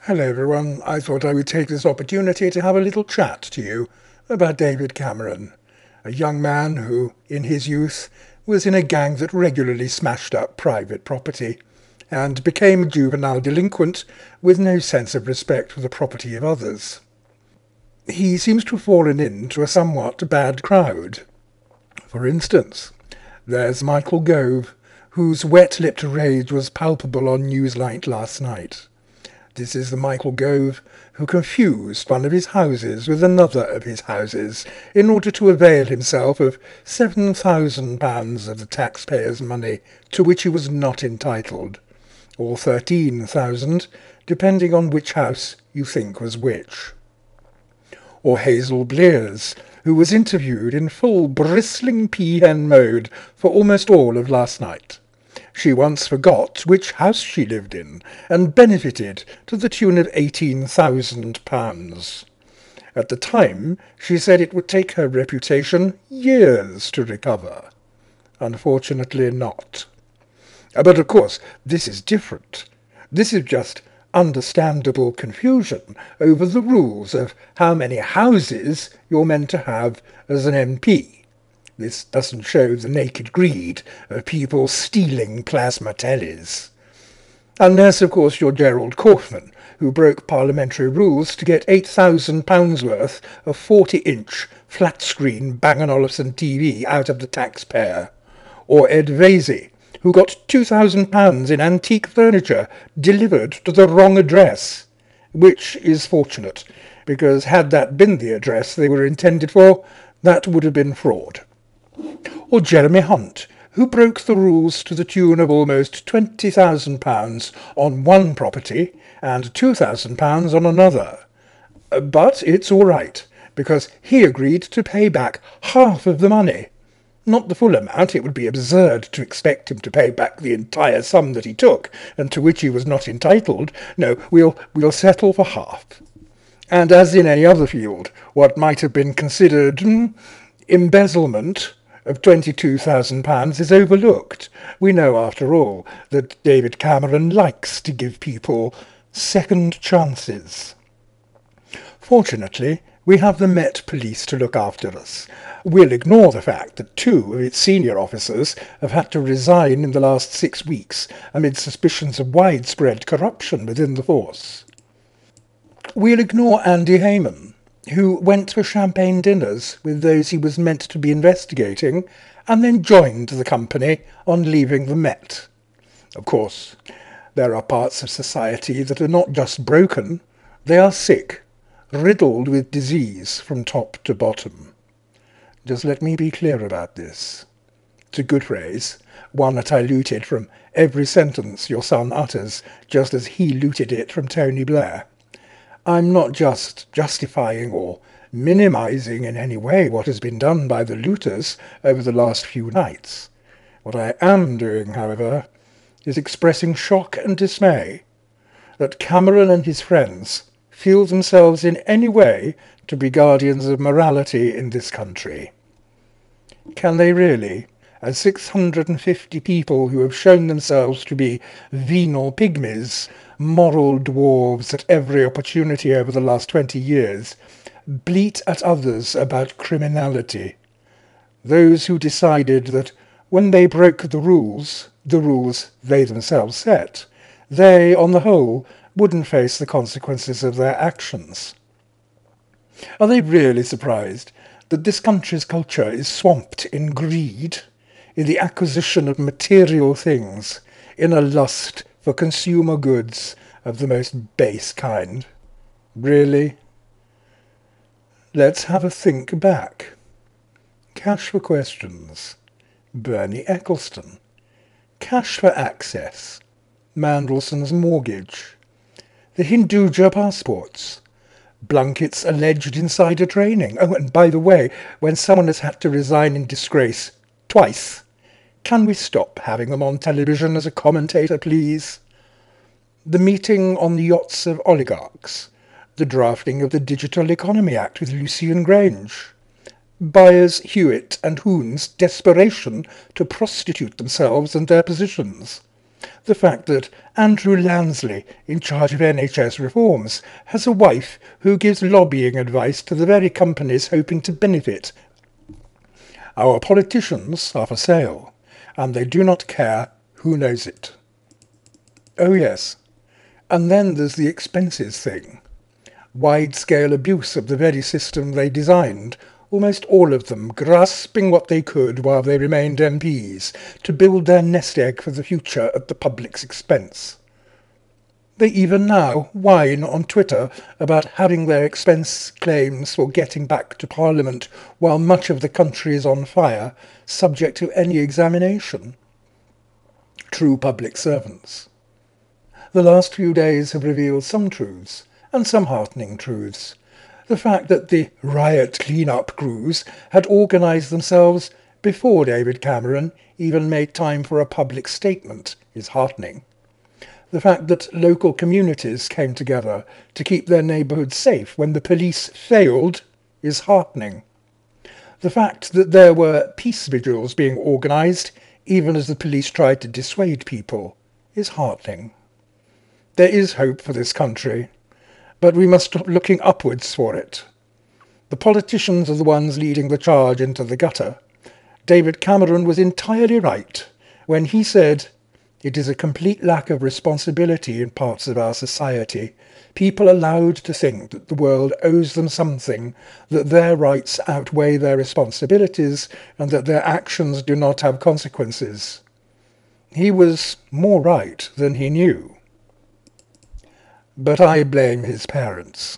Hello everyone, I thought I would take this opportunity to have a little chat to you about David Cameron, a young man who, in his youth, was in a gang that regularly smashed up private property, and became a juvenile delinquent with no sense of respect for the property of others. He seems to have fallen into a somewhat bad crowd. For instance, there's Michael Gove, whose wet-lipped rage was palpable on Newsnight last night. This is the Michael Gove who confused one of his houses with another of his houses in order to avail himself of £7,000 of the taxpayers' money to which he was not entitled, or 13,000, depending on which house you think was which. Or Hazel Blears, who was interviewed in full bristling peahen mode for almost all of last night. She once forgot which house she lived in, and benefited to the tune of £18,000. At the time, she said it would take her reputation years to recover. Unfortunately not. But of course, this is different. This is just understandable confusion over the rules of how many houses you're meant to have as an MP. This doesn't show the naked greed of people stealing plasma tellies. Unless, of course, you're Gerald Kaufman, who broke parliamentary rules to get £8,000 worth of 40-inch flat-screen Bang & Olufsen TV out of the taxpayer. Or Ed Vasey, who got £2,000 in antique furniture delivered to the wrong address, which is fortunate, because had that been the address they were intended for, that would have been fraud. Or Jeremy Hunt, who broke the rules to the tune of almost £20,000 on one property and £2,000 on another. But it's all right, because he agreed to pay back half of the money. Not the full amount. It would be absurd to expect him to pay back the entire sum that he took, and to which he was not entitled. No, we'll settle for half. And as in any other field, what might have been considered embezzlement of £22,000 is overlooked. We know, after all, that David Cameron likes to give people second chances. Fortunately, we have the Met Police to look after us. We'll ignore the fact that 2 of its senior officers have had to resign in the last 6 weeks amid suspicions of widespread corruption within the force. We'll ignore Andy Hayman, who went for champagne dinners with those he was meant to be investigating and then joined the company on leaving the Met. Of course, there are parts of society that are not just broken, they are sick, riddled with disease from top to bottom. Just let me be clear about this. It's a good phrase, one that I looted from every sentence your son utters, just as he looted it from Tony Blair. I'm not just justifying or minimizing in any way what has been done by the looters over the last few nights. What I am doing, however, is expressing shock and dismay that Cameron and his friends feel themselves in any way to be guardians of morality in this country. Can they really, as 650 people who have shown themselves to be venal pygmies, moral dwarves at every opportunity over the last 20 years, bleat at others about criminality? Those who decided that when they broke the rules they themselves set, they, on the whole, wouldn't face the consequences of their actions. Are they really surprised that this country's culture is swamped in greed, in the acquisition of material things, in a lust for consumer goods of the most base kind? Really? Let's have a think back. Cash for questions. Bernie Ecclestone. Cash for access. Mandelson's mortgage. The Hinduja passports. Blunkett's alleged insider training. Oh, and by the way, when someone has had to resign in disgrace twice, can we stop having them on television as a commentator, please? The meeting on the yachts of oligarchs. The drafting of the Digital Economy Act with Lucian Grange. Byers, Hewitt and Hoon's desperation to prostitute themselves and their positions. The fact that Andrew Lansley, in charge of NHS reforms, has a wife who gives lobbying advice to the very companies hoping to benefit. Our politicians are for sale, and they do not care who knows it. Oh yes, and then there's the expenses thing. Wide-scale abuse of the very system they designed, almost all of them grasping what they could while they remained MPs to build their nest egg for the future at the public's expense. They even now whine on Twitter about having their expense claims for getting back to Parliament while much of the country is on fire, subject to any examination. True public servants. The last few days have revealed some truths, and some heartening truths. The fact that the riot clean-up crews had organised themselves before David Cameron even made time for a public statement is heartening. The fact that local communities came together to keep their neighbourhoods safe when the police failed is heartening. The fact that there were peace vigils being organised even as the police tried to dissuade people is heartening. There is hope for this country, but we must stop looking upwards for it. The politicians are the ones leading the charge into the gutter. David Cameron was entirely right when he said, "It is a complete lack of responsibility in parts of our society, people allowed to think that the world owes them something, that their rights outweigh their responsibilities, and that their actions do not have consequences." He was more right than he knew. But I blame his parents.